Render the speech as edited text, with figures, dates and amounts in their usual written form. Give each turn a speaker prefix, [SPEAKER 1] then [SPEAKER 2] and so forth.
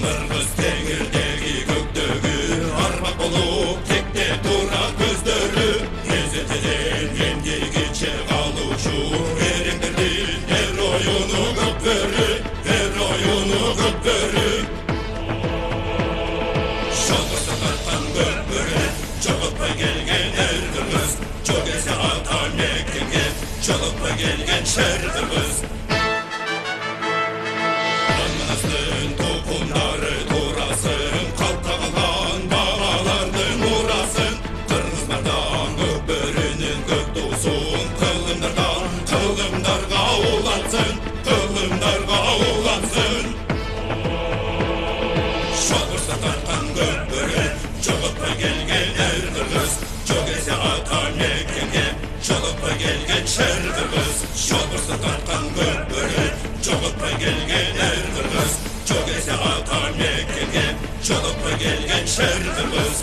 [SPEAKER 1] Kırgız teңирдеги көктөгү армак болуп текте тура көздөрү мезетинен эмгегиче калуучу эреңдердин эроюну көкбөрү жалгызды тарткан көкбөрү жоготпой келген эр кыргыз жок эсе ата мекенге жолукпой келген шер кыргыз тукумдары турасын калкка калган бабалардын мурасын кыргыздардан көкбөрүнүн көк туусун кылымдарга улатсын жалгызды тарткан көкбөрү жоготпой келген эр кыргыз жок эсе ата мекенге жолукпой келген шер кыргыз жалгызды тарткан көкбөрү жоготпой келген эр кыргыз жок эсе ата мекенге жолукпой келген шер кыргыз